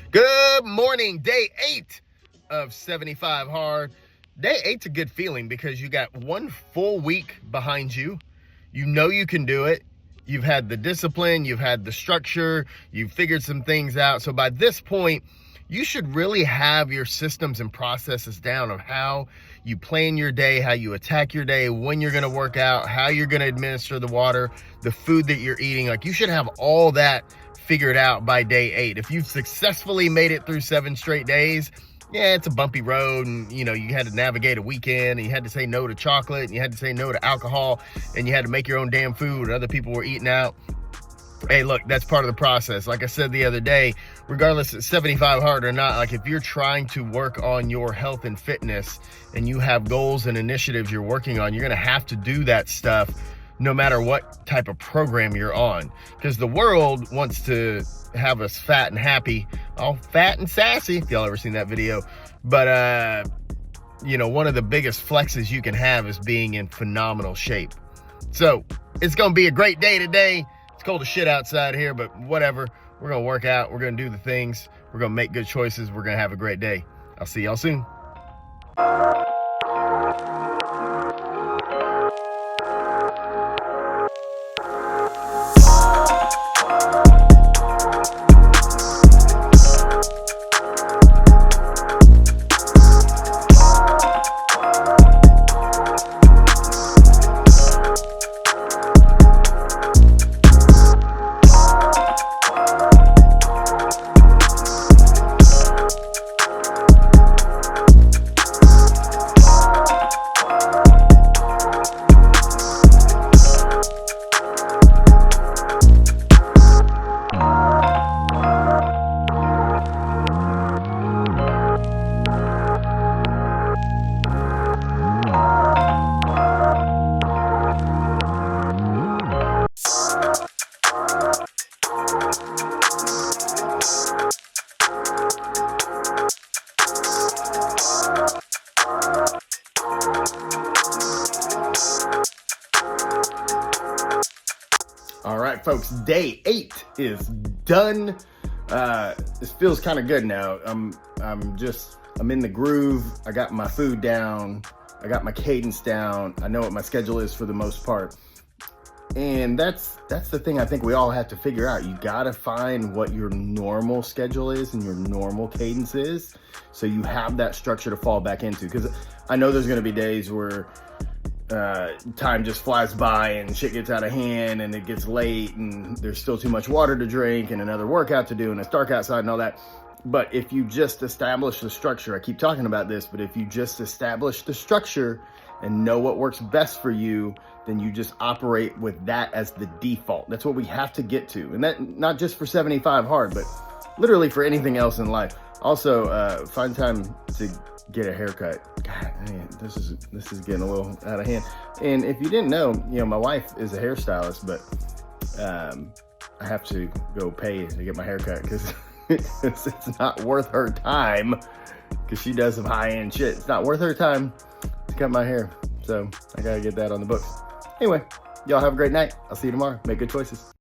Good morning, day 8 of 75 hard. Day 8's a good feeling because you got one full week behind you. You know you can do it. You've had the discipline, you've had the structure, you've figured some things out. So by this point, you should really have your systems and processes down of how you plan your day, how you attack your day, when you're gonna work out, how you're gonna administer the water, the food that you're eating. Like, you should have all that figured out by day 8. If you've successfully made it through 7 straight days, yeah, it's a bumpy road, and you had to navigate a weekend, and you had to say no to chocolate, and you had to say no to alcohol, and you had to make your own damn food, and other people were eating out. Hey, look, that's part of the process. Like I said the other day, regardless of 75 hard or not, like if you're trying to work on your health and fitness and you have goals and initiatives you're working on, you're gonna have to do that stuff no matter what type of program you're on, because the world wants to have us fat and happy, all fat and sassy, if y'all ever seen that video. But one of the biggest flexes you can have is being in phenomenal shape. So it's gonna be a great day today. It's cold as shit outside here, but whatever. We're gonna work out, we're gonna do the things, we're gonna make good choices, we're gonna have a great day. I'll see y'all soon. All right, folks, day 8 is done. This feels kind of good now. I'm in the groove. I got my food down. I got my cadence down. I know what my schedule is for the most part. And that's the thing I think we all have to figure out. You gotta find what your normal schedule is and your normal cadence is, so you have that structure to fall back into. Because I know there's gonna be days where time just flies by and shit gets out of hand and it gets late and there's still too much water to drink and another workout to do and it's dark outside and all that. But if you just establish the structure, I keep talking about this, but if you just establish the structure and know what works best for you, then you just operate with that as the default. That's what we have to get to. And that not just for 75 hard, but literally for anything else in life. Also, find time to get a haircut. God, man, this is getting a little out of hand. And if you didn't know, my wife is a hairstylist, but I have to go pay to get my haircut because it's not worth her time, because she does some high-end shit. It's not worth her time to cut my hair. So I gotta get that on the books. Anyway, y'all have a great night. I'll see you tomorrow. Make good choices.